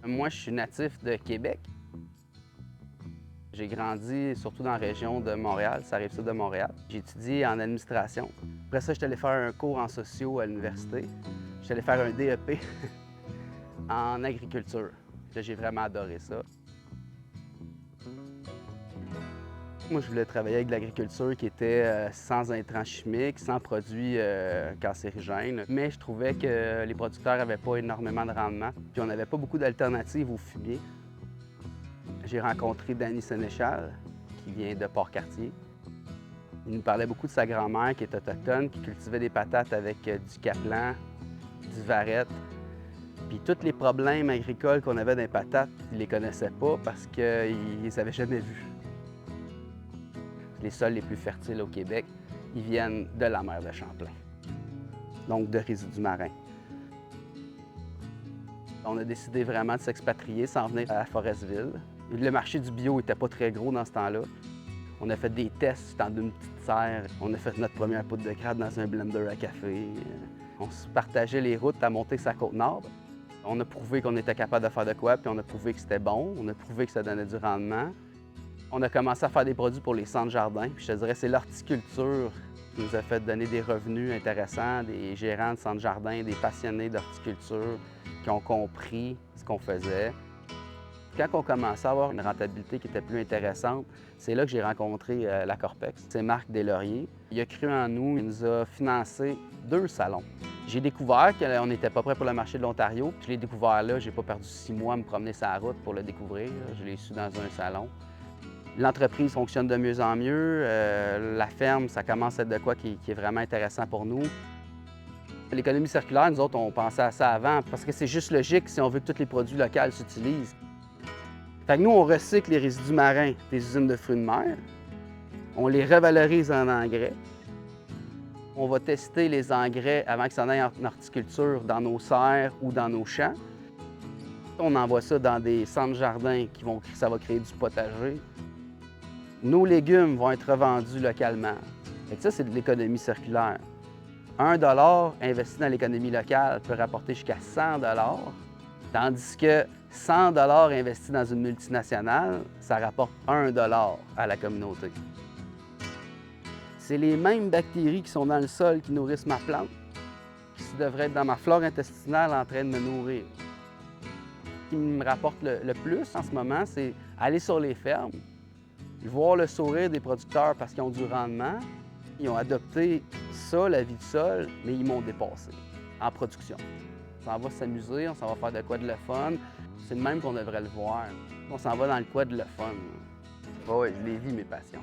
Moi, je suis natif de Québec. J'ai grandi surtout dans la région de Montréal, ça arrive ça de Montréal. J'ai étudié en administration. Après ça, je suis allé faire un cours en sociaux à l'université. Je suis allé faire un DEP en agriculture. Là, j'ai vraiment adoré ça. Moi, je voulais travailler avec de l'agriculture qui était sans intrants chimiques, sans produits cancérigènes. Mais je trouvais que les producteurs n'avaient pas énormément de rendement. Puis on n'avait pas beaucoup d'alternatives au fumier. J'ai rencontré Danny Sénéchal, qui vient de Port-Cartier. Il nous parlait beaucoup de sa grand-mère qui est autochtone, qui cultivait des patates avec du caplan, du varette. Puis tous les problèmes agricoles qu'on avait dans les patates, il les connaissait pas parce qu'il les avait jamais vus. Les sols les plus fertiles au Québec, ils viennent de la mer de Champlain, donc de résidus marins. On a décidé vraiment de s'expatrier, s'en venir à Forestville. Le marché du bio n'était pas très gros dans ce temps-là. On a fait des tests dans une petite serre. On a fait notre première poudre de crabe dans un blender à café. On se partageait les routes à monter sa Côte-Nord. On a prouvé qu'on était capable de faire de quoi, puis on a prouvé que c'était bon. On a prouvé que ça donnait du rendement. On a commencé à faire des produits pour les centres jardins. Puis je te dirais, c'est l'horticulture qui nous a fait donner des revenus intéressants, des gérants de centres jardins, des passionnés d'horticulture qui ont compris ce qu'on faisait. Quand on commençait à avoir une rentabilité qui était plus intéressante, c'est là que j'ai rencontré la Corpex. C'est Marc Deslauriers. Il a cru en nous, il nous a financé 2 salons. J'ai découvert qu'on n'était pas prêt pour le marché de l'Ontario. Puis je l'ai découvert là, j'ai pas perdu 6 mois à me promener sur la route pour le découvrir. Je l'ai su dans un salon. L'entreprise fonctionne de mieux en mieux. La ferme, ça commence à être de quoi qui est vraiment intéressant pour nous. L'économie circulaire, nous autres, on pensait à ça avant parce que c'est juste logique si on veut que tous les produits locaux s'utilisent. Fait que nous, on recycle les résidus marins des usines de fruits de mer. On les revalorise en engrais. On va tester les engrais avant qu'ils s'en aillent en horticulture dans nos serres ou dans nos champs. On envoie ça dans des centres jardins ça va créer du potager. Nos légumes vont être revendus localement. Fait que ça, c'est de l'économie circulaire. 1 $ investi dans l'économie locale peut rapporter jusqu'à 100 $, tandis que 100 $ investis dans une multinationale, ça rapporte 1 $ à la communauté. C'est les mêmes bactéries qui sont dans le sol qui nourrissent ma plante, qui devraient être dans ma flore intestinale en train de me nourrir. Ce qui me rapporte le plus en ce moment, c'est aller sur les fermes, voir le sourire des producteurs parce qu'ils ont du rendement. Ils ont adopté ça, la vie du sol, mais ils m'ont dépassé en production. On s'en va s'amuser, on s'en va faire de quoi de le fun. C'est de même qu'on devrait le voir. On s'en va dans le quoi de le fun. Oui, je les vis, mes passions.